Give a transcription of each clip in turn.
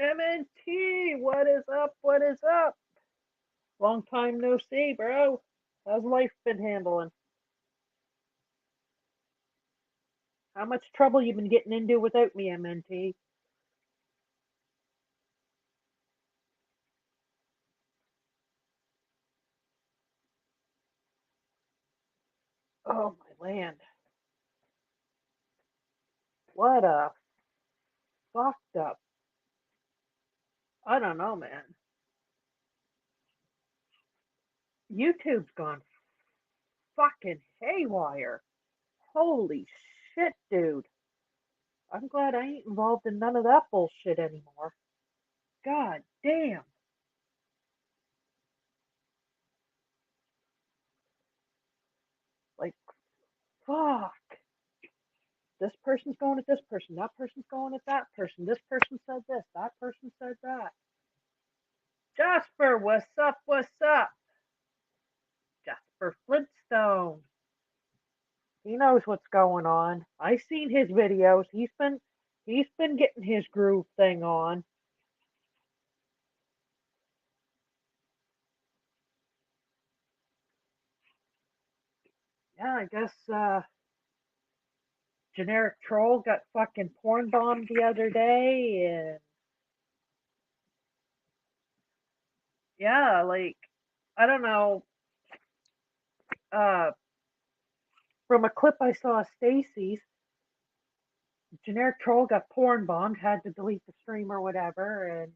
MNT, what is up? What is up? Long time no see, bro. How's life been handling? How much trouble you been getting into without me, MNT? Oh my land. What a fucked up. I don't know, man. YouTube's gone fucking haywire. Holy shit, dude. I'm glad I ain't involved in none of that bullshit anymore. God damn. Like, fuck. This person's going at this person, that person's going at that person, this person said this, that person said that. Jasper, what's up? What's up? Jasper Flintstone. He knows what's going on. I seen his videos. He's been getting his groove thing on. Yeah, I guess generic troll got fucking porn bombed the other day, and yeah, like I don't know. Uh, from a clip I saw of Stacy's, generic troll got porn bombed, had to delete the stream or whatever, and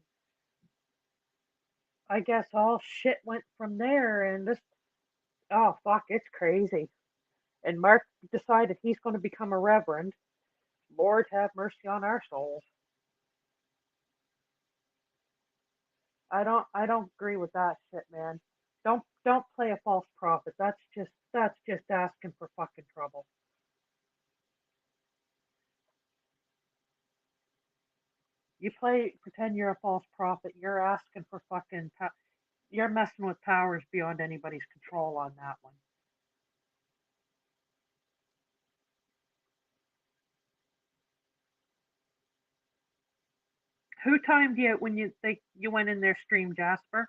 I guess all shit went from there. And this, oh fuck, it's crazy. And Mark decided he's going to become a reverend. Lord have mercy on our souls. I don't agree with that shit, man. Don't play a false prophet. That's just asking for fucking trouble. You pretend you're a false prophet. You're asking for fucking. You're messing with powers beyond anybody's control on that one. Who timed you when you think you went in their stream, Jasper?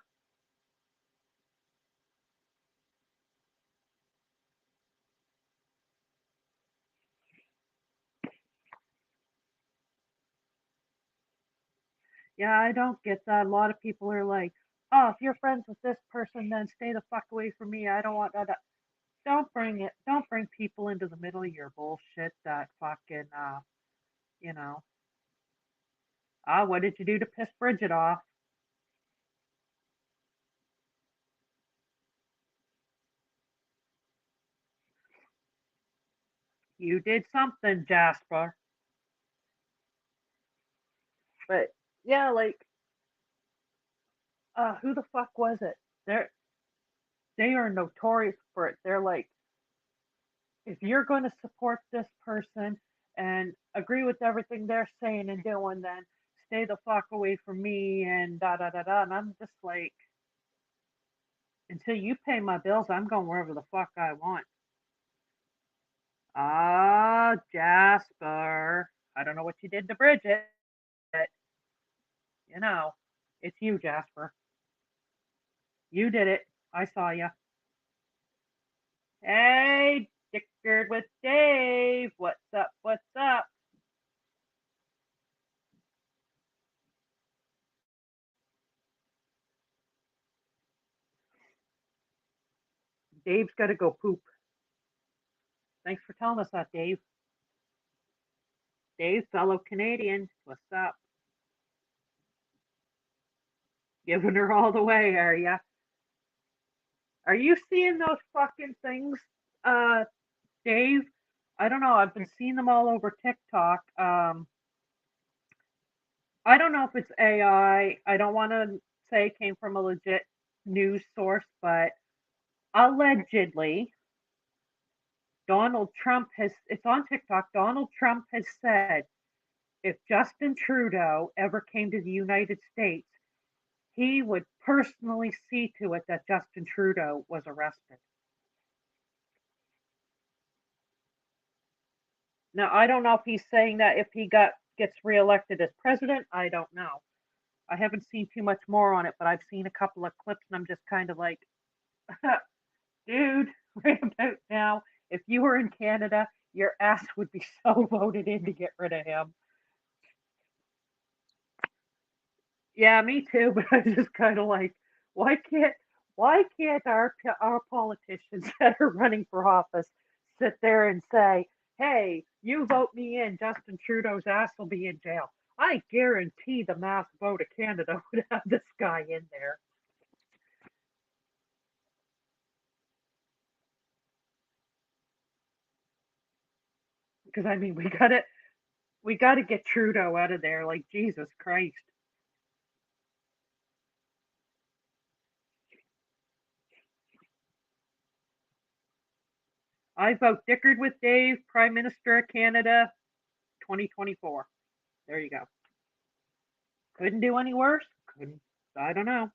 Yeah, I don't get that. A lot of people are like, "Oh, if you're friends with this person, then stay the fuck away from me. I don't want that." Don't bring it. Don't bring people into the middle of your bullshit. That fucking, you know. What did you do to piss Bridget off? You did something, Jasper. But yeah, like, who the fuck was it? They're they are notorious for it. They're like, if you're going to support this person and agree with everything they're saying and doing, then stay the fuck away from me and da da da da. And I'm just like, until you pay my bills, I'm going wherever the fuck I want. Jasper. I don't know what you did to Bridget. You know, it's you, Jasper. You did it. I saw you. Hey, Dickard with Dave. What's up? What's up? Dave's got to go poop. Thanks for telling us that, Dave. Dave, fellow Canadian. What's up? Giving her all the way, are ya? Are you seeing those fucking things, uh, Dave? I don't know. I've been seeing them all over TikTok. I don't know if it's AI. I don't want to say it came from a legit news source, but allegedly, Donald Trump has, it's on TikTok, Donald Trump has said if Justin Trudeau ever came to the United States, he would personally see to it that Justin Trudeau was arrested. Now, I don't know if he's saying that if he gets reelected as president. I don't know. I haven't seen too much more on it, but I've seen a couple of clips and I'm just kind of like, dude, right about now, if you were in Canada, your ass would be so voted in to get rid of him. Yeah, me too, but I just kind of like, why can't our politicians that are running for office sit there and say, "Hey, you vote me in, Justin Trudeau's ass will be in jail." I guarantee the mass vote of Canada would have this guy in there because I mean we got to get Trudeau out of there. Like Jesus Christ, I vote Dickard with Dave, Prime Minister of Canada, 2024. There you go. Couldn't do any worse. Couldn't. I don't know.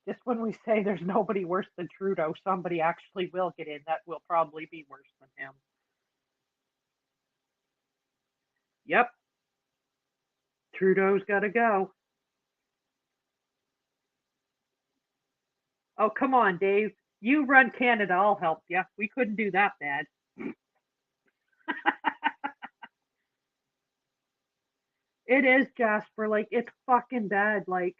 Just when we say there's nobody worse than Trudeau, somebody actually will get in that will probably be worse than him. Yep, Trudeau's got to go. Oh, come on, Dave. You run Canada, I'll help you. We couldn't do that bad. It is, Jasper. Like, it's fucking bad. Like,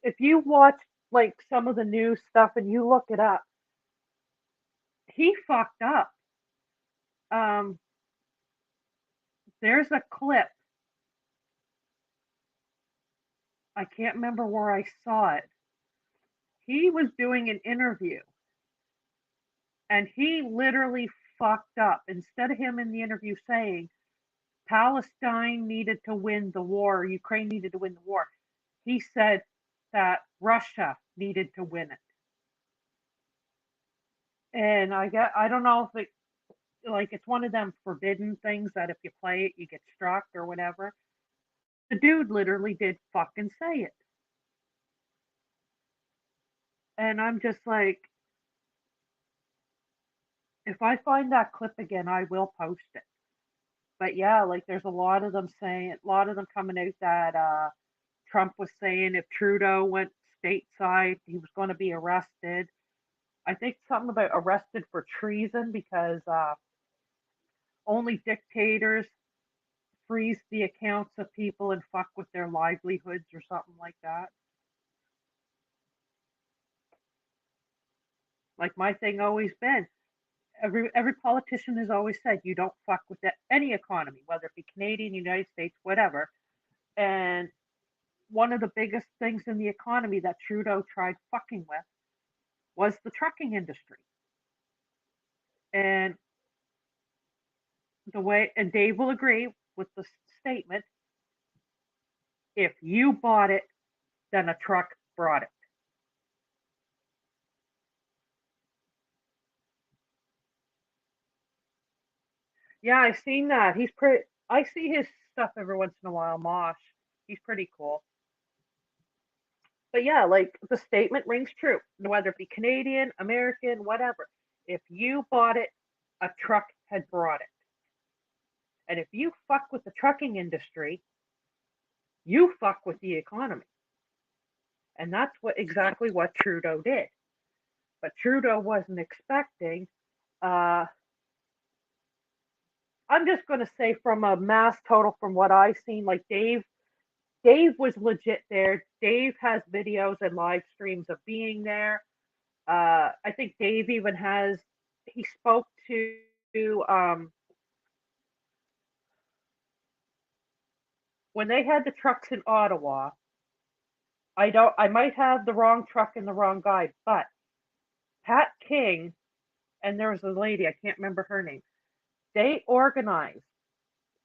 if you watch, like, some of the news stuff and you look it up, he fucked up. Um, there's a clip. I can't remember where I saw it. He was doing an interview and he literally fucked up. Instead of him in the interview saying Palestine needed to win the war, Ukraine needed to win the war, he said that Russia needed to win it. And I don't know if it like it's one of them forbidden things that if you play it you get struck or whatever. The dude literally did fucking say it. And I'm just like, if I find that clip again, I will post it. But yeah, like there's a lot of them coming out that Trump was saying if Trudeau went stateside, he was going to be arrested. I think something about arrested for treason because only dictators freeze the accounts of people and fuck with their livelihoods or something like that. Like my thing always been, every politician has always said you don't fuck with any economy, whether it be Canadian, United States, whatever. And one of the biggest things in the economy that Trudeau tried fucking with was the trucking industry. And and Dave will agree with the statement, if you bought it, then a truck brought it. Yeah, I've seen that. He's pretty. I see his stuff every once in a while. Mosh, he's pretty cool. But yeah, like the statement rings true, whether it be Canadian, American, whatever. If you bought it, a truck had brought it. And if you fuck with the trucking industry, you fuck with the economy. And that's exactly what Trudeau did. But Trudeau wasn't expecting. Uh, I'm just going to say from a mass total, from what I've seen, like Dave was legit there. Dave has videos and live streams of being there. I think Dave even he spoke to when they had the trucks in Ottawa. I might have the wrong truck and the wrong guy, but Pat King and there was a lady, I can't remember her name. They organized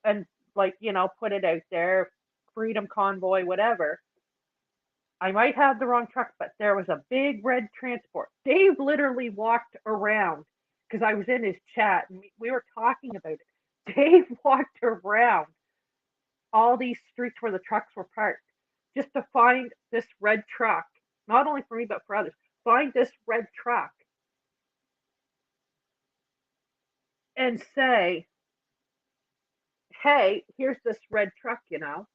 and like, put it out there, Freedom Convoy, whatever. I might have the wrong truck, but there was a big red transport. Dave literally walked around because I was in his chat and we were talking about it. Dave walked around all these streets where the trucks were parked just to find this red truck, not only for me, but for others. Find this red truck and say, hey, here's this red truck, you know.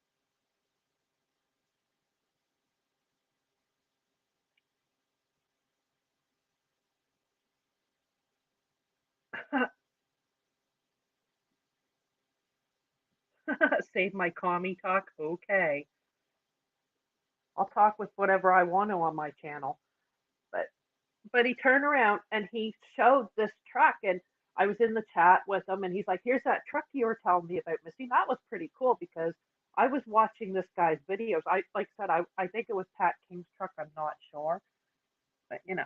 Save my commie talk. Okay. I'll talk with whatever I want to on my channel. But he turned around and he showed this truck, and I was in the chat with him, and he's like, "Here's that truck you were telling me about, Missy." That was pretty cool because I was watching this guy's videos. I like I said, I think it was Pat King's truck. I'm not sure, but you know.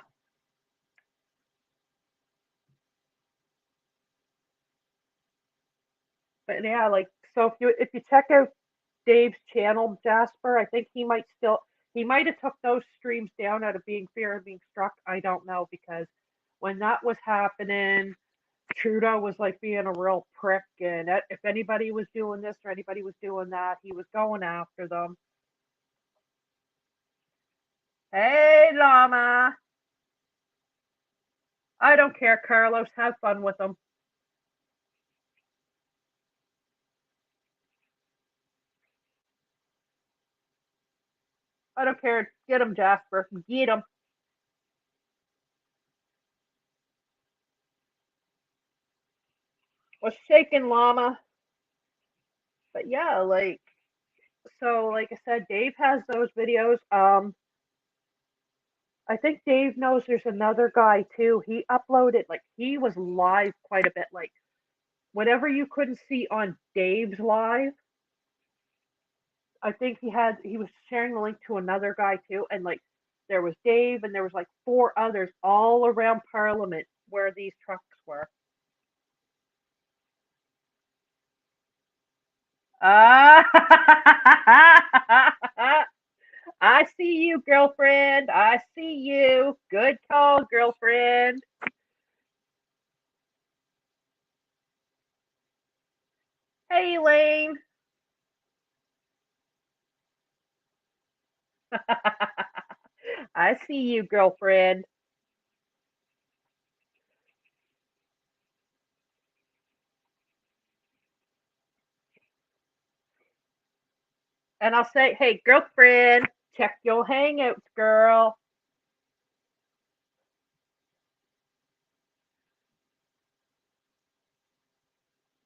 But yeah, like so if you check out Dave's channel, Jasper, I think he might have took those streams down out of being fear of being struck. I don't know because when that was happening, Trudeau was like being a real prick, and if anybody was doing this or anybody was doing that, he was going after them. Hey, llama! I don't care, Carlos. Have fun with them. I don't care. Get him, Jasper. Get him. Was shaking llama. But yeah, like so, like I said, Dave has those videos. I think Dave knows there's another guy too. He uploaded like he was live quite a bit. Like whatever you couldn't see on Dave's live, I think he was sharing the link to another guy too, and like there was Dave and there was like four others all around Parliament where these trucks were. Ah, I see you, girlfriend. I see you. Good call, girlfriend. Hey, Elaine. I see you, girlfriend. And I'll say, hey, girlfriend, check your hangouts, girl.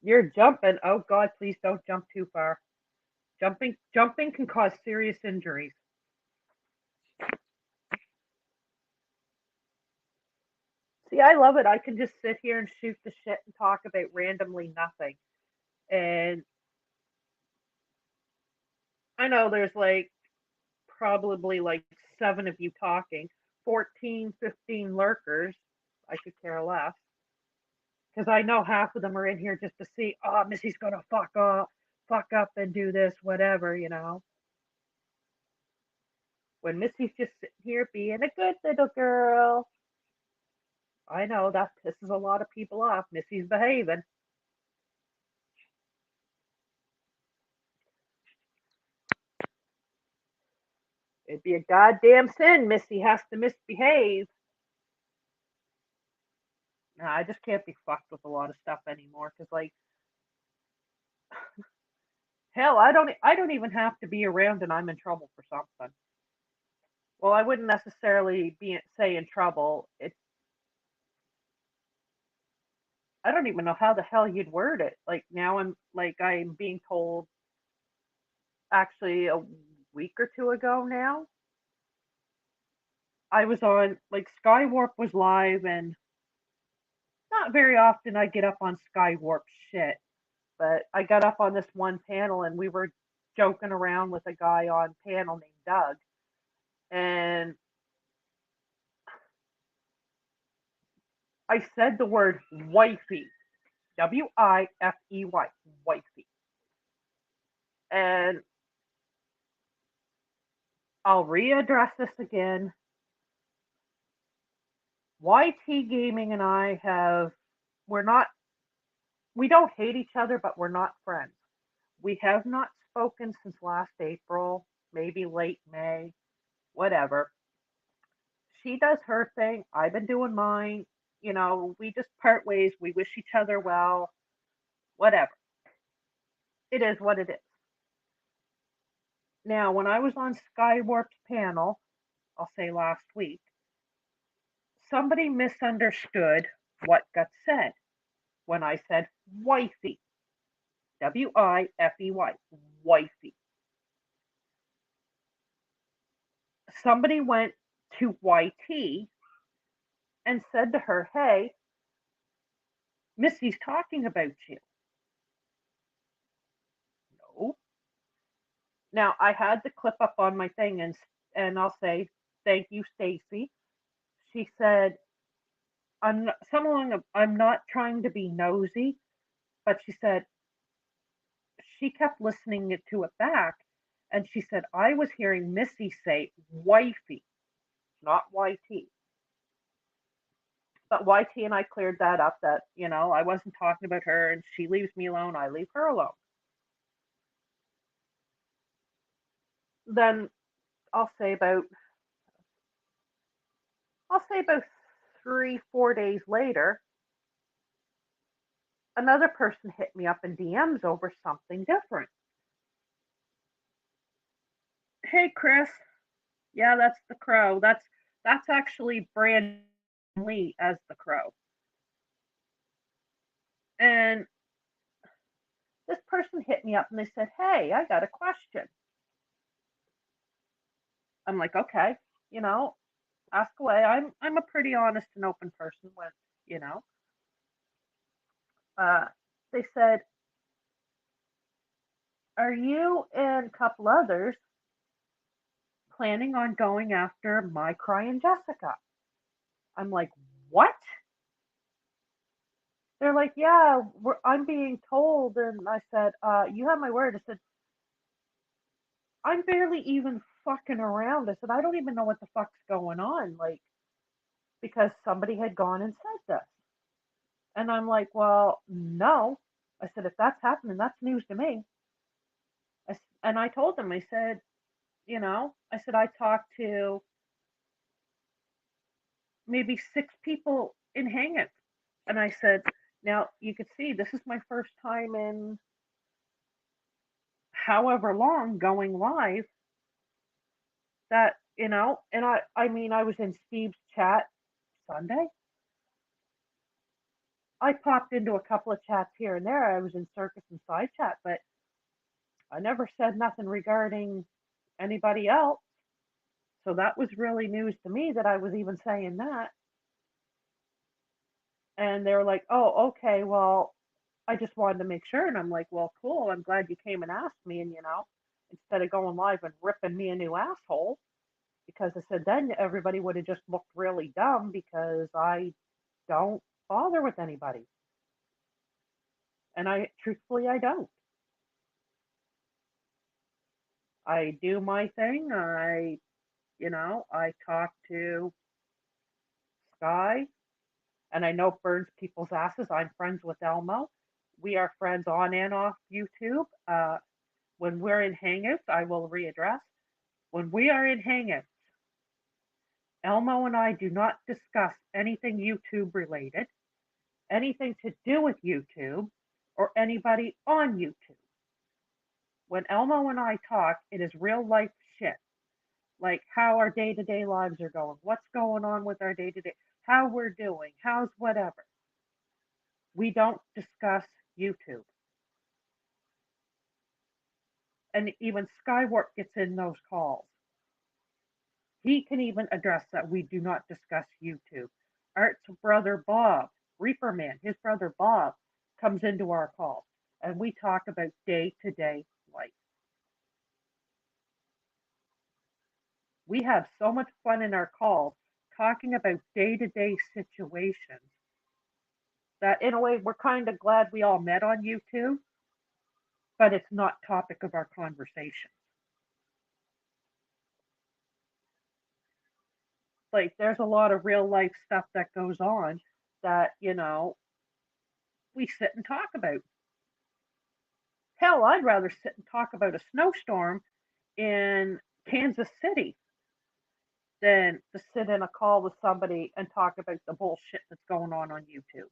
You're jumping. Oh God, please don't jump too far. Jumping can cause serious injuries. See, I love it. I can just sit here and shoot the shit and talk about randomly nothing. And I know there's like probably like seven of you talking, 14, 15 lurkers. I could care less. Because I know half of them are in here just to see, oh, Missy's gonna fuck up and do this, whatever, you know. When Missy's just sitting here being a good little girl. I know that pisses a lot of people off. Missy's behaving. It'd be a goddamn sin. Missy has to misbehave. Nah, I just can't be fucked with a lot of stuff anymore. Cause like, hell, I don't even have to be around, and I'm in trouble for something. Well, I wouldn't necessarily be say in trouble. I don't even know how the hell you'd word it. Like now I'm being told actually a week or two ago now. I was on like Skywarp was live, and not very often I get up on Skywarp shit, but I got up on this one panel and we were joking around with a guy on panel named Doug, and I said the word wifey, Wifey, wifey, and I'll readdress this again. YT Gaming and I we're not, we don't hate each other, but we're not friends. We have not spoken since last April, maybe late May, whatever. She does her thing. I've been doing mine. You know, we just part ways. We wish each other well, whatever. It is what it is. Now, when I was on Skywarp's panel, I'll say last week, somebody misunderstood what got said when I said wifey, wifey, wifey. Somebody went to YT and said to her, "Hey, Missy's talking about you." No. Now I had the clip up on my thing, and I'll say thank you, Stacy. She said, I'm not trying to be nosy, but she said she kept listening to it back, and she said I was hearing Missy say wifey, not YT. But YT and I cleared that up, that I wasn't talking about her, and she leaves me alone, I leave her alone. Then I'll say about I'll say about 3, 4 days later, another person hit me up in DMs over something different. Hey Chris, yeah, that's the Crow. That's actually Brandon Lee as the Crow. And this person hit me up and they said, "Hey, I got a question." I'm like, "Okay, you know, ask away." I'm a pretty honest and open person with, you know. Uh, they said, "Are you and a couple others planning on going after my crying Jessica?" I'm like, "What?" They're like, "Yeah, I'm being told." And I said, "You have my word." I said, "I'm barely even fucking around." I said, "I don't even know what the fuck's going on." Like, because somebody had gone and said this. And I'm like, "Well, no." I said, "If that's happening, that's news to me." And I told them, I said, I said, I talked to maybe 6 people in Hangouts. And I said, "Now you could see this is my first time in however long going live, that, and I mean, I was in Steve's chat Sunday. I popped into a couple of chats here and there. I was in Circus and Side Chat, but I never said nothing regarding anybody else. So that was really news to me that I was even saying that. And they were like, "Oh, okay, well, I just wanted to make sure." And I'm like, "Well, cool. I'm glad you came and asked me." And, instead of going live and ripping me a new asshole, because I said then everybody would have just looked really dumb, because I don't bother with anybody. And truthfully, I don't. I do my thing. I talk to Sky, and I know it burns people's asses. I'm friends with Elmo. We are friends on and off YouTube. When we're in Hangouts, I will readdress. When we are in Hangouts, Elmo and I do not discuss anything YouTube related, anything to do with YouTube, or anybody on YouTube. When Elmo and I talk, it is real life shit, like how our day to day lives are going, what's going on with our day to day, how we're doing, how's whatever. We don't discuss YouTube. And even Skywarp gets in those calls. He can even address that we do not discuss YouTube. Art's brother Bob, Reaper Man, his brother Bob, comes into our calls, and we talk about day to day life. We have so much fun in our calls talking about day to day situations that, in a way, we're kind of glad we all met on YouTube, but it's not topic of our conversation. Like, there's a lot of real life stuff that goes on that, we sit and talk about. Hell, I'd rather sit and talk about a snowstorm in Kansas City than to sit in a call with somebody and talk about the bullshit that's going on YouTube.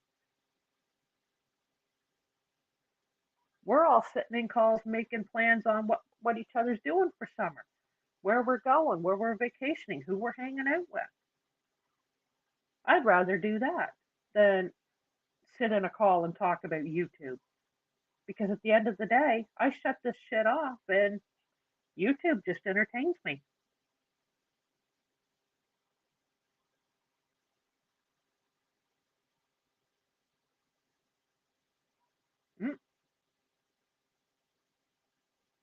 We're all sitting in calls making plans on what each other's doing for summer, where we're going, where we're vacationing, who we're hanging out with. I'd rather do that than sit in a call and talk about YouTube. Because at the end of the day, I shut this shit off and YouTube just entertains me. Mm,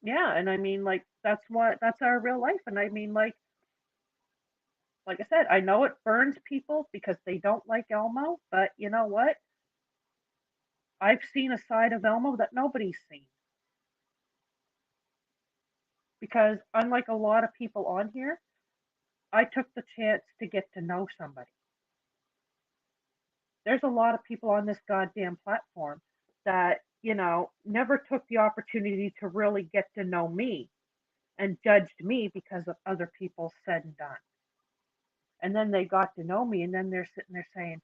yeah, and I mean, like, that's our real life. And I mean, like I said, I know it burns people because they don't like Elmo, but you know what? I've seen a side of Elmo that nobody's seen. Because unlike a lot of people on here, I took the chance to get to know somebody. There's a lot of people on this goddamn platform that, never took the opportunity to really get to know me and judged me because of other people's said and done. And then they got to know me, and then they're sitting there saying,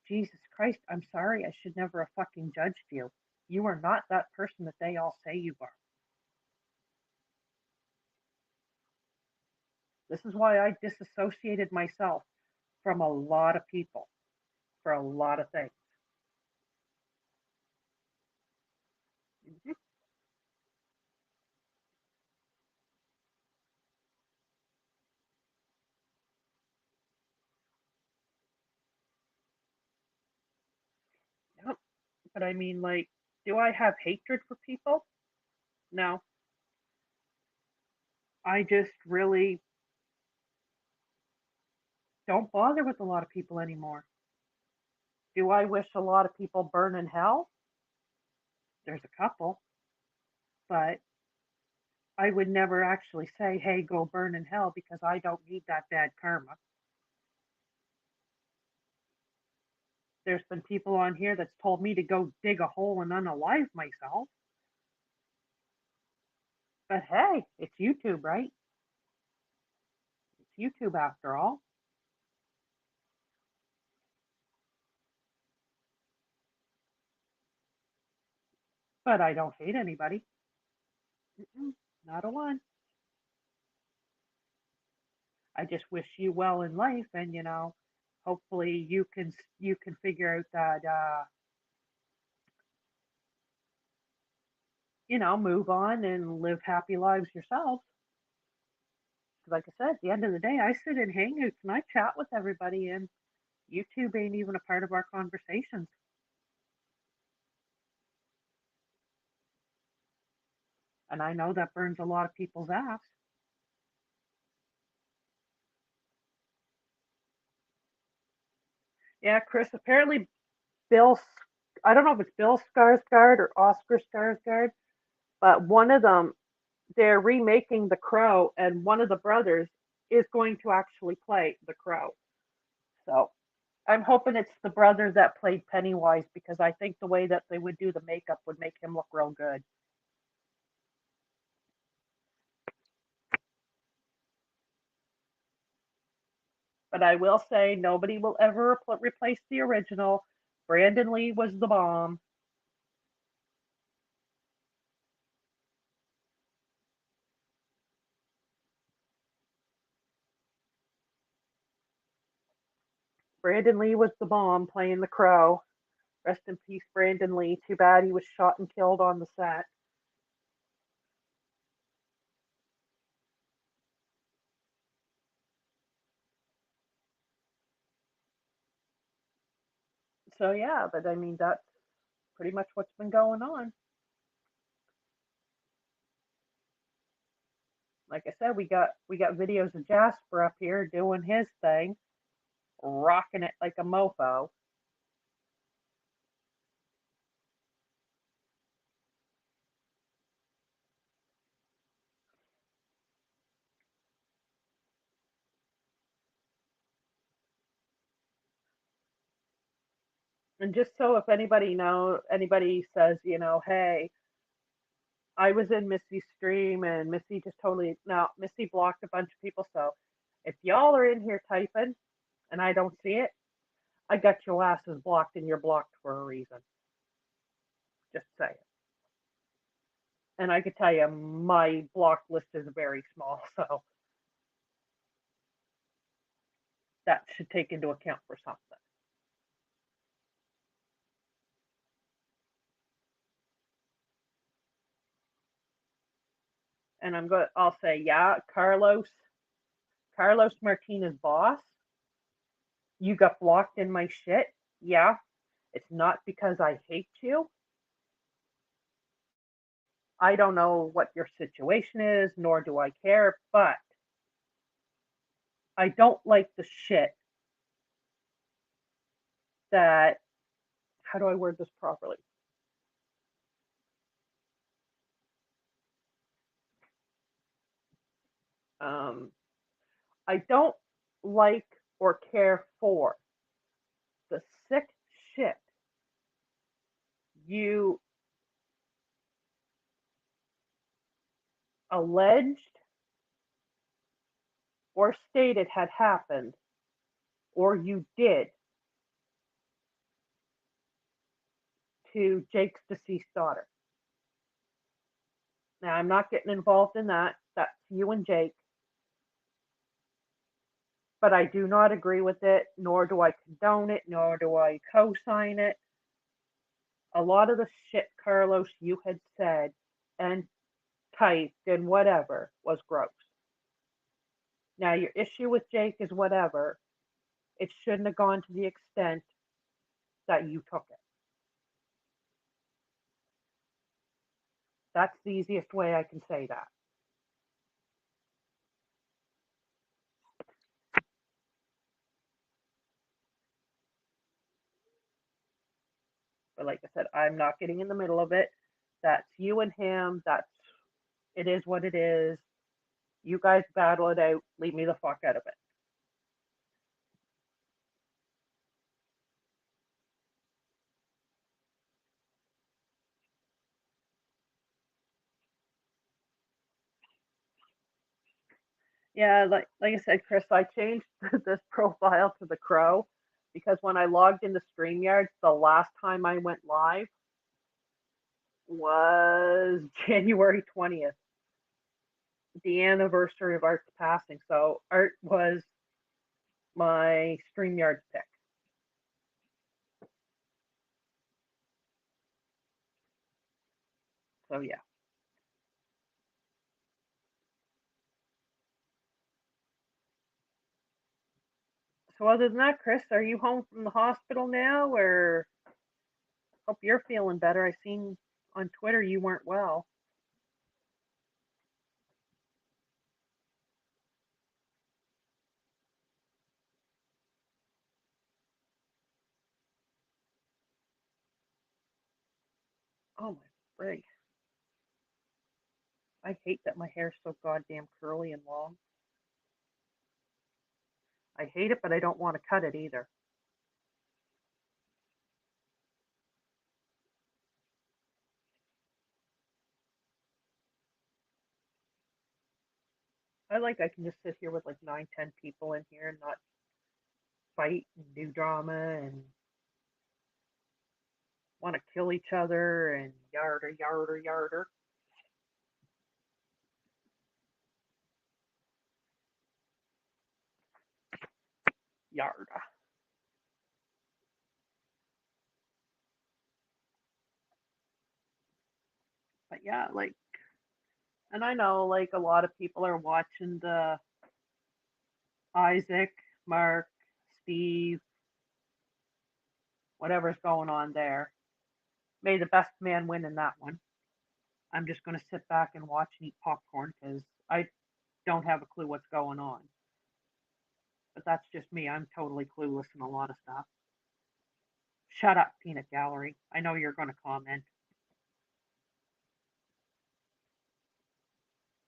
Jesus Christ, I'm sorry, I should never have fucking judged you. You are not that person that they all say you are. This is why I disassociated myself from a lot of people for a lot of things. Mhm. Yep. But I mean, like, do I have hatred for people? No. I just really don't bother with a lot of people anymore. Do I wish a lot of people burn in hell? There's a couple, but I would never actually say, hey, go burn in hell because I don't need that bad karma. There's been people on here that's told me to go dig a hole and unalive myself. But hey, it's YouTube, right? It's YouTube after all. But I don't hate anybody. Mm-mm, not a one. I just wish you well in life, and hopefully you can figure out that move on and live happy lives yourselves. Like I said, at the end of the day, I sit in hangouts and I chat with everybody, and YouTube ain't even a part of our conversations. And I know that burns a lot of people's ass. Yeah, Chris, apparently Bill, I don't know if it's Bill Skarsgård or Oscar Skarsgård, but one of them, they're remaking The Crow, and one of the brothers is going to actually play The Crow. So I'm hoping it's the brother that played Pennywise because I think the way that they would do the makeup would make him look real good. But I will say nobody will ever replace the original. Brandon Lee was the bomb. Brandon Lee was the bomb playing the Crow. Rest in peace, Brandon Lee. Too bad he was shot and killed on the set. So yeah, but I mean that's pretty much what's been going on. Like I said, we got videos of Jasper up here doing his thing, rocking it like a mofo. And just so if anybody says, hey, I was in Missy's stream and Missy just totally now Missy blocked a bunch of people. So if y'all are in here typing and I don't see it, I got your asses blocked and you're blocked for a reason. Just say it. And I could tell you, my block list is very small, so that should take into account for something. And I'll say, yeah, Carlos Martinez boss, you got blocked in my shit. Yeah, it's not because I hate you. I don't know what your situation is, nor do I care, but I don't like the shit that, how do I word this properly? Um, I don't like or care for the sick shit you alleged or stated had happened or you did to Jake's deceased daughter. Now, I'm not getting involved in that. That's you and Jake. But I do not agree with it, nor do I condone it, nor do I co sign it. A lot of the shit, Carlos, you had said and typed and whatever was gross. Now, your issue with Jake is whatever. It shouldn't have gone to the extent that you took it. That's the easiest way I can say that. But like I said, I'm not getting in the middle of it. That's you and him. It is what it is. You guys battle it out. Leave me the fuck out of it. Yeah, like I said, Chris, I changed this profile to the crow because when I logged into StreamYard, the last time I went live was January 20th, the anniversary of Art's passing. So Art was my StreamYard pick. So yeah. So other than that, Chris, are you home from the hospital now, or hope you're feeling better? I seen on Twitter you weren't well. Oh my frig! I hate that my hair's so goddamn curly and long. I hate it, but I don't want to cut it either. I can just sit here with like 9, 10 people in here and not fight and do drama and want to kill each other and yarder yarder yarder yarda. But yeah, and I know like a lot of people are watching the Isaac, Mark, Steve, whatever's going on there. May the best man win in that one. I'm just going to sit back and watch and eat popcorn because I don't have a clue what's going on. But that's just me. I'm totally clueless in a lot of stuff. Shut up, Peanut Gallery. I know you're going to comment.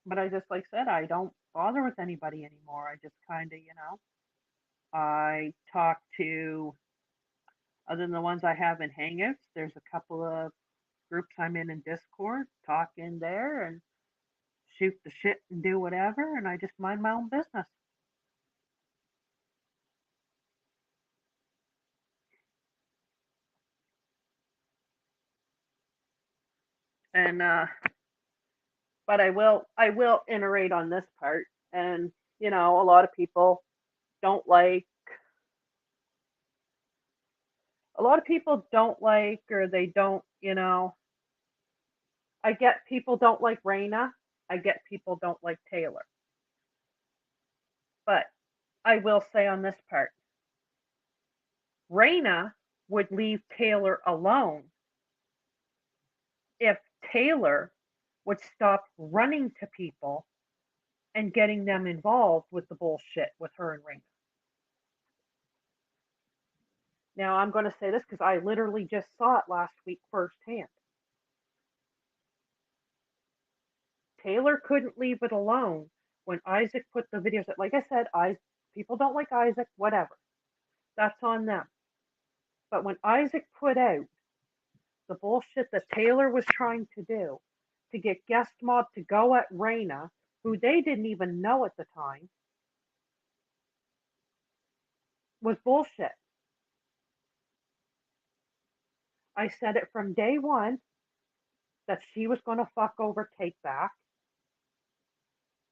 But I just, like I said, I don't bother with anybody anymore. I just kind of, I talk to, other than the ones I have in Hangouts, there's a couple of groups I'm in Discord, talk in there and shoot the shit and do whatever, and I just mind my own business. And but I will iterate on this part. And a lot of people don't like or they don't, I get people don't like Raina. I get people don't like Taylor. But I will say on this part, Raina would leave Taylor alone if Taylor would stop running to people and getting them involved with the bullshit with her and Raina. Now, I'm going to say this because I literally just saw it last week firsthand. Taylor couldn't leave it alone when Isaac put the videos up. Like I said, people don't like Isaac, whatever. That's on them. But when Isaac put out the bullshit that Taylor was trying to do to get Guest Mob to go at Raina, who they didn't even know at the time, was bullshit. I said it from day one that she was going to fuck over Take Back.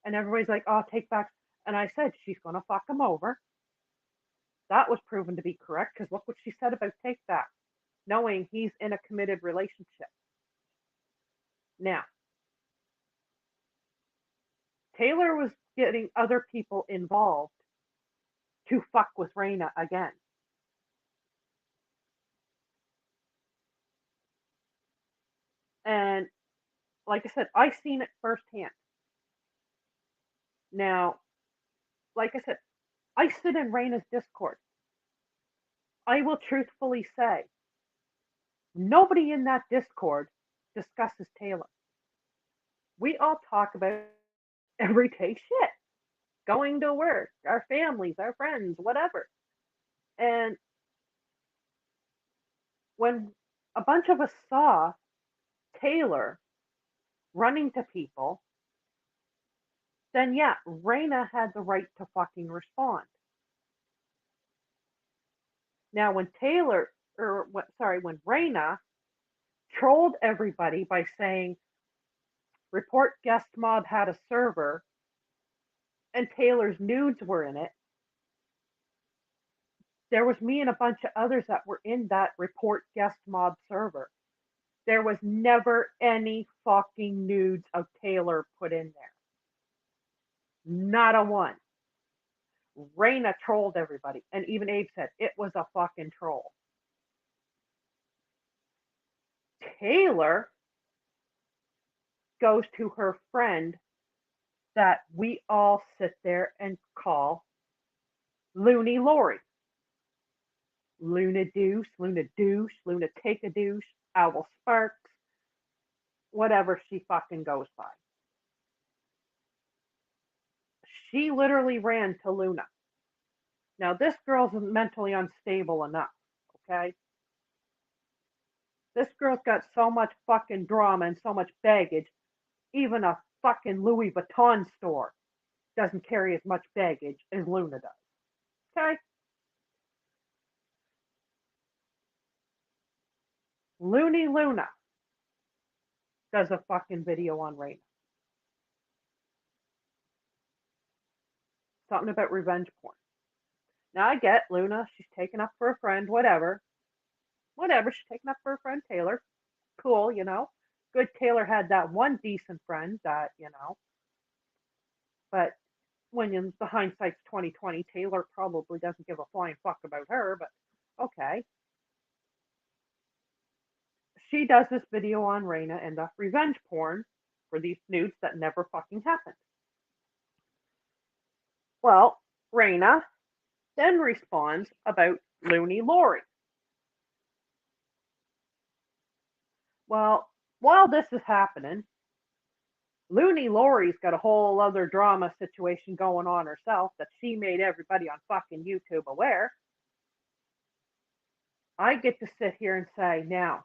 And everybody's like, oh, Take Back. And I said, she's going to fuck him over. That was proven to be correct because look what she said about Take Back, knowing he's in a committed relationship. Now, Taylor was getting other people involved to fuck with Raina again. And like I said, I've seen it firsthand. Now, like I said, I sit in Raina's Discord. I will truthfully say, nobody in that Discord discusses Taylor. We all talk about everyday shit, going to work, our families, our friends, whatever. And when a bunch of us saw Taylor running to people, then yeah, Raina had the right to fucking respond. Now, when when Raina trolled everybody by saying, report Guest Mob had a server and Taylor's nudes were in it, there was me and a bunch of others that were in that report Guest Mob server. There was never any fucking nudes of Taylor put in there. Not a one. Raina trolled everybody. And even Abe said it was a fucking troll. Taylor goes to her friend that we all sit there and call Looney Lori. Luna Deuce, Luna Douche, Luna Take a Douche, Owl Sparks, whatever she fucking goes by. She literally ran to Luna. Now, this girl's mentally unstable enough, okay? This girl's got so much fucking drama and so much baggage, even a fucking Louis Vuitton store doesn't carry as much baggage as Luna does, okay? Looney Luna does a fucking video on Raina. Something about revenge porn. Now I get Luna, she's taken up for a friend, whatever. Whatever, she's taken up for a friend Taylor. Cool, Good Taylor had that one decent friend that. But when the hindsight's 2020, Taylor probably doesn't give a flying fuck about her, but okay. She does this video on Raina and the revenge porn for these nudes that never fucking happened. Well, Raina then responds about Looney Lori. Well, while this is happening, Looney Lori's got a whole other drama situation going on herself that she made everybody on fucking YouTube aware. I get to sit here and say, now,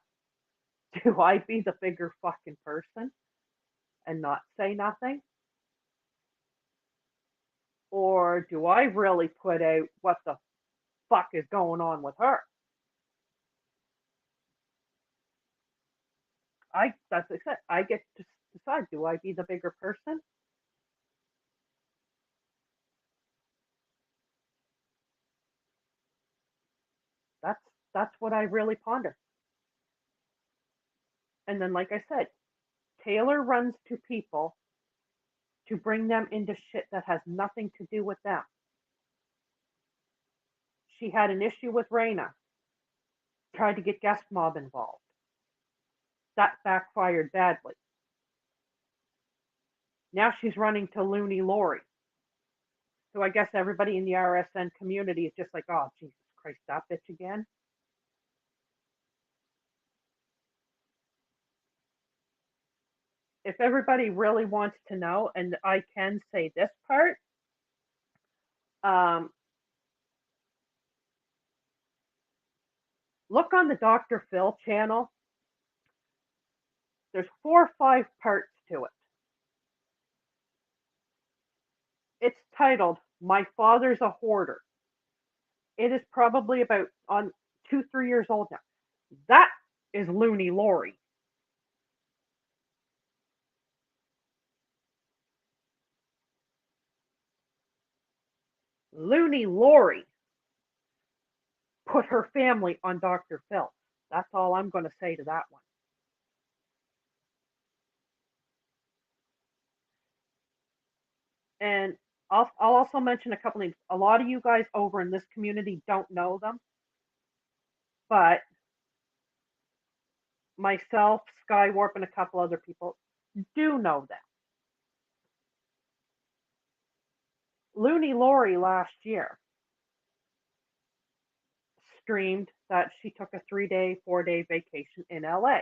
do I be the bigger fucking person and not say nothing? Or do I really put out what the fuck is going on with her? As I said, I get to decide, do I be the bigger person? That's that's what I really ponder. And then, like I said, Taylor runs to people to bring them into shit that has nothing to do with them. She had an issue with Raina, tried to get Guest Mob involved. That backfired badly. Now she's running to Looney Lori. So I guess everybody in the RSN community is just like, oh, Jesus Christ, that bitch again. If everybody really wants to know, and I can say this part, um, look on the Dr. Phil channel. There's 4 or 5 parts to it. It's titled "My Father's a Hoarder." It is probably about on 2, 3 years old now. That is Looney Lori. Looney Lori put her family on Dr. Phil. That's all I'm going to say to that one. And I'll also mention a couple names. A lot of you guys over in this community don't know them, but myself, Skywarp, and a couple other people do know them. Looney Lori last year streamed that she took a 3-day, 4-day vacation in LA.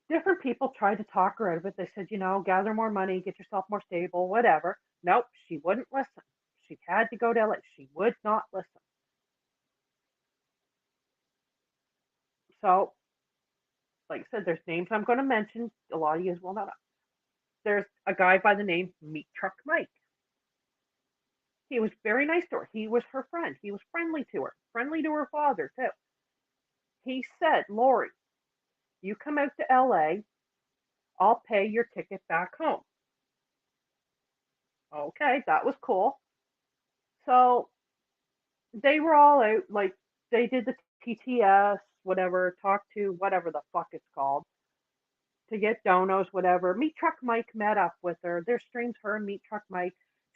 Different people tried to talk her out of it. They said, gather more money, get yourself more stable, whatever. Nope, she wouldn't listen. She had to go to LA. She would not listen. So, like I said, there's names I'm going to mention. A lot of you will not know. There's a guy by the name Meat Truck Mike. He was very nice to her. He was her friend. He was friendly to her, friendly to her father, too. He said, Lori, you come out to LA, I'll pay your ticket back home. Okay, that was cool. So they were all out, like they did the TTS, whatever, talk to whatever the fuck it's called, to get donos, whatever. Meat Truck Mike met up with her. Their streams, her and Meat Truck Mike.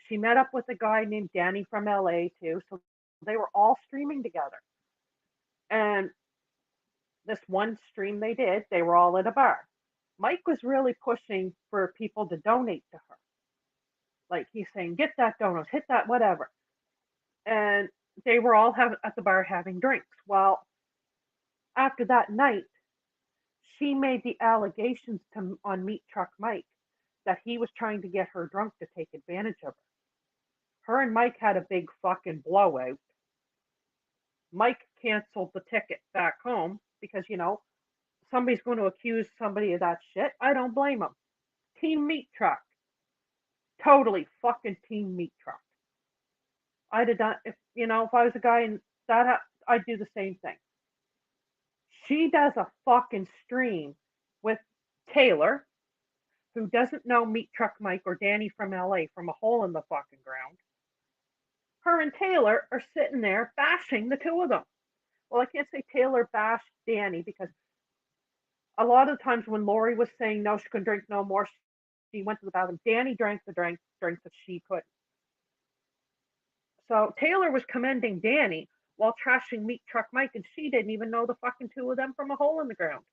She met up with a guy named Danny from LA too. So they were all streaming together. And this one stream they did, they were all at a bar. Mike was really pushing for people to donate to her. Like he's saying, get that donos, hit that whatever. And they were all at the bar having drinks. Well, after that night, she made the allegations on Meat Truck Mike that he was trying to get her drunk to take advantage of her. Her and Mike had a big fucking blowout. Mike canceled the ticket back home because, somebody's going to accuse somebody of that shit. I don't blame him. Team Meat Truck. Totally fucking Team Meat Truck. I'd have done, if I was a guy in that, I'd do the same thing. She does a fucking stream with Taylor, who doesn't know Meat Truck Mike or Danny from LA from a hole in the fucking ground. Her and Taylor are sitting there bashing the two of them. Well, I can't say Taylor bashed Danny because a lot of the times when Lori was saying no, she couldn't drink no more, she went to the bathroom. Danny drank the drinks that she couldn't. So Taylor was commending Danny while trashing Meat Truck Mike, and she didn't even know the fucking two of them from a hole in the ground.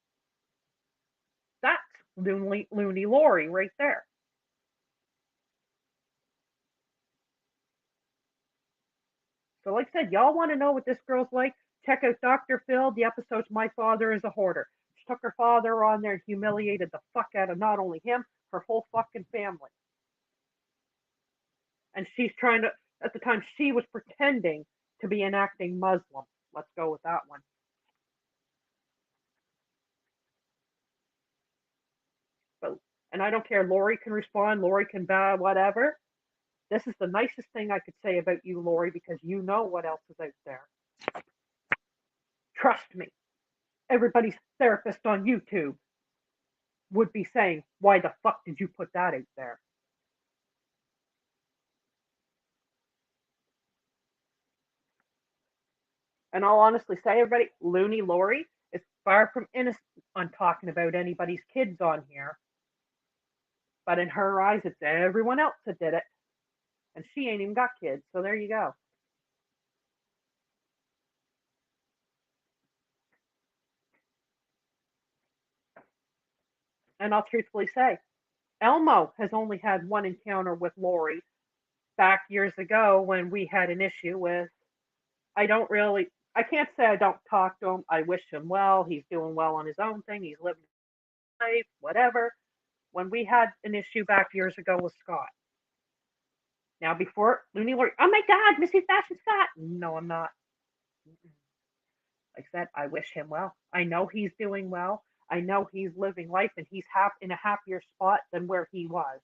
That's Looney Lori right there. So like I said, y'all want to know what this girl's like? Check out Dr. Phil, the episode's My Father is a Hoarder. She took her father on there and humiliated the fuck out of not only him, her whole fucking family. And she's trying to, at the time, she was pretending to be an acting Muslim. Let's go with that one. But, and I don't care, Lori can respond, Lori can whatever. This is the nicest thing I could say about you, Lori, because you know what else is out there. Trust me. Everybody's therapist on YouTube. would be saying, "Why the fuck did you put that out there?" And I'll honestly say, everybody, Looney Lori is far from innocent on talking about anybody's kids on here. But in her eyes, it's everyone else that did it. And she ain't even got kids. So there you go. And I'll truthfully say, Elmo has only had one encounter with Lori back years ago when we had an issue with. I don't really, I can't say I don't talk to him. I wish him well. He's doing well on his own thing. He's living his life, whatever. When we had an issue back years ago with Scott. Now, before Looney Lori, oh my God, Missy Fashion Scott. No, I'm not. Like I said, I wish him well. I know he's doing well. I know he's living life and he's in a happier spot than where he was.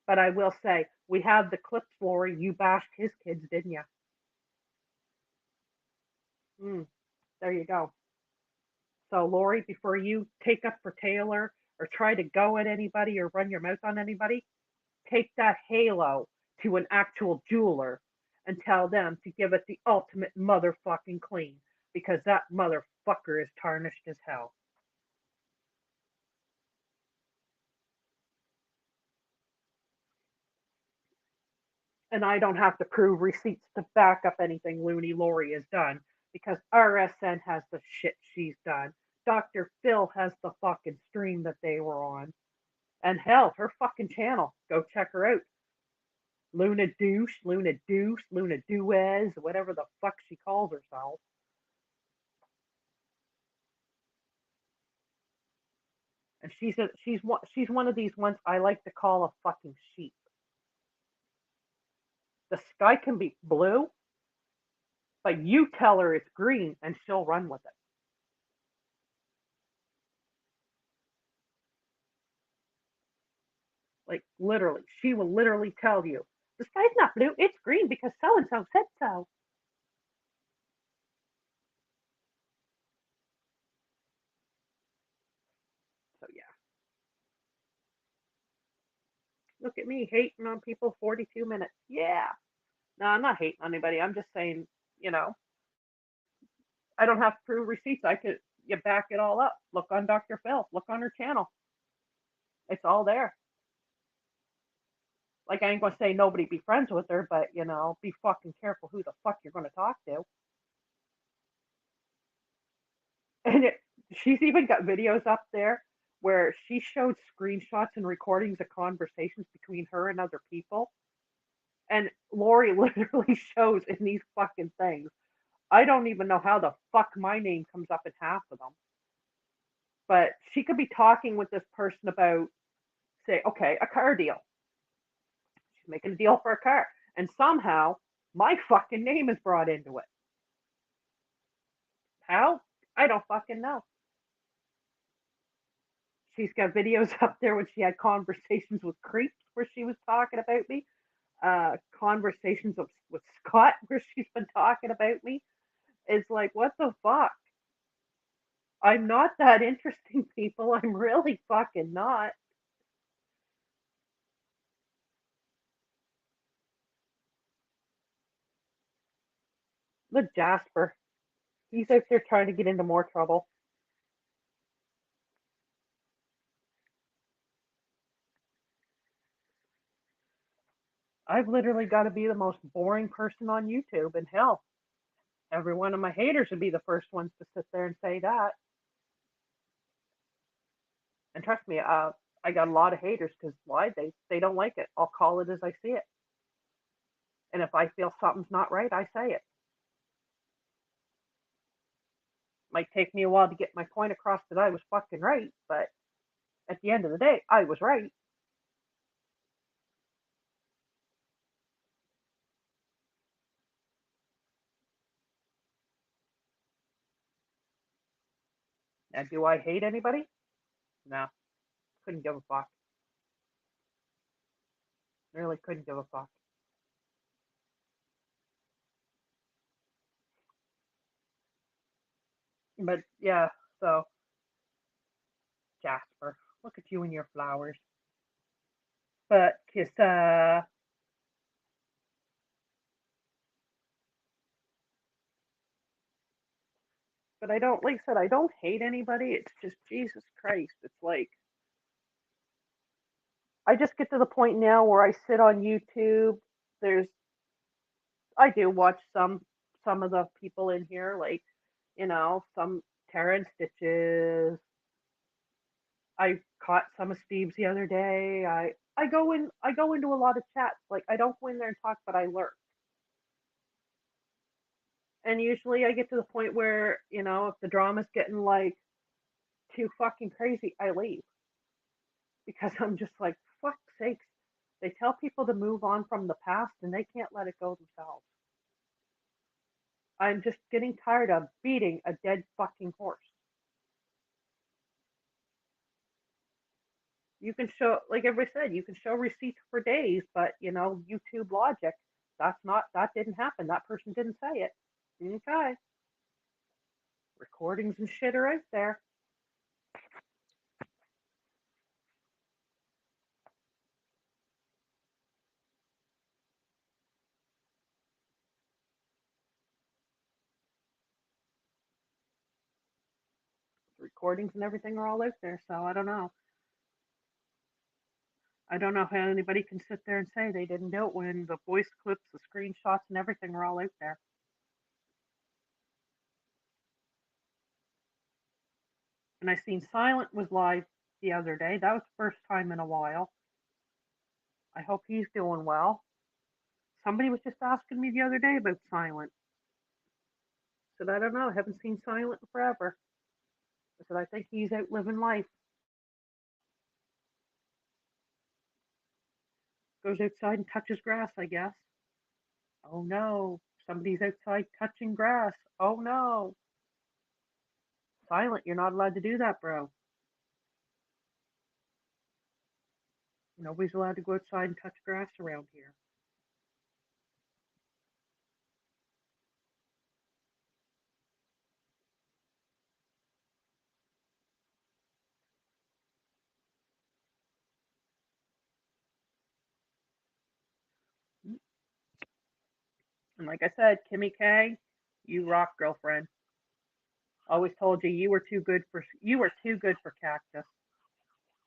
But I will say, we have the clips, Lori. You bashed his kids, didn't you? Mm, there you go. So, Lori, before you take up for Taylor or try to go at anybody or run your mouth on anybody, take that halo to an actual jeweler and tell them to give it the ultimate motherfucking clean because that motherfucker is tarnished as hell. And I don't have to prove receipts to back up anything Looney Lori has done because RSN has the shit she's done. Dr. Phil has the fucking stream that they were on. And hell, her fucking channel. Go check her out. Luna Douche, Luna Deuce, Luna Duez, whatever the fuck she calls herself. And she's one of these ones I like to call a fucking sheep. The sky can be blue, but you tell her it's green and she'll run with it. Like literally, she will literally tell you the sky's not blue, it's green because so and so said so. So yeah, look at me hating on people 42 minutes. Yeah. No, I'm not hating on anybody. I'm just saying, you know, I don't have to prove receipts. I could you back it all up. Look on Dr. Phil. Look on her channel. It's all there. Like I ain't gonna say nobody be friends with her, but be fucking careful who the fuck you're gonna talk to. And she's even got videos up there where she showed screenshots and recordings of conversations between her and other people. And Lori literally shows in these fucking things. I don't even know how the fuck my name comes up in half of them. But she could be talking with this person about, say, okay, a car deal. She's making a deal for a car. And somehow my fucking name is brought into it. How? I don't fucking know. She's got videos up there when she had conversations with creeps where she was talking about me. Conversations with Scott where she's been talking about me. It's like, what the fuck? I'm not that interesting, people. I'm really fucking not. Look, Jasper. He's out there trying to get into more trouble. I've literally got to be the most boring person on YouTube, and hell, every one of my haters would be the first ones to sit there and say that. And trust me, I got a lot of haters because why? They don't like it. I'll call it as I see it. And if I feel something's not right, I say it. Might take me a while to get my point across that I was fucking right, but at the end of the day, I was right. Now, do I hate anybody? No, couldn't give a fuck. Really couldn't give a fuck. But yeah, So, Jasper, look at you and your flowers. But kiss, but I don't, like I said, I don't hate anybody. It's just Jesus Christ. It's like I just get to the point now where I sit on YouTube. There's I do watch some of the people in here, like some Tara and Stitches. I caught some of Steve's the other day. I go into a lot of chats. Like I don't go in there and talk, but I lurk. And usually I get to the point where if the drama's getting like too fucking crazy, I leave because I'm just like, fuck sakes. They tell people to move on from the past and they can't let it go themselves. I'm just getting tired of beating a dead fucking horse. You can show, like everybody said, you can show receipts for days, but YouTube logic, that didn't happen. That person didn't say it. Okay. Recordings and shit are out there. Recordings and everything are all out there, so I don't know. I don't know how anybody can sit there and say they didn't do it when the voice clips, the screenshots, and everything are all out there. And I seen Silent was live the other day. That was the first time in a while. I hope he's doing well. Somebody was just asking me the other day about Silent. I said, I don't know. I haven't seen Silent in forever. I said, I think he's out living life. Goes outside and touches grass, I guess. Oh no. Somebody's outside touching grass. Oh no. Silent, you're not allowed to do that, bro. Nobody's allowed to go outside and touch grass around here. And like I said, Kimmy K, you rock, girlfriend. Always told you you were too good for Cactus.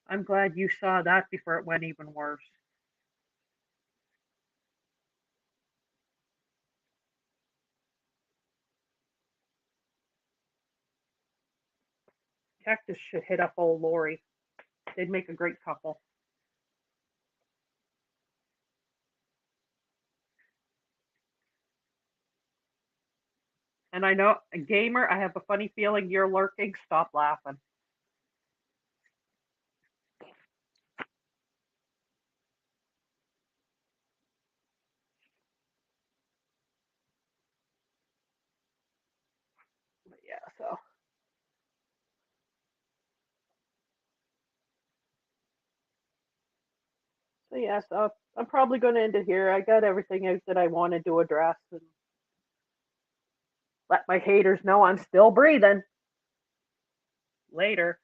I'm glad you saw that before it went even worse. Cactus should hit up old Lori. They'd make a great couple. And I know, a gamer, I have a funny feeling you're lurking. Stop laughing. But yeah, so I'm probably going to end it here. I got everything out that I wanted to address, and let my haters know I'm still breathing. Later.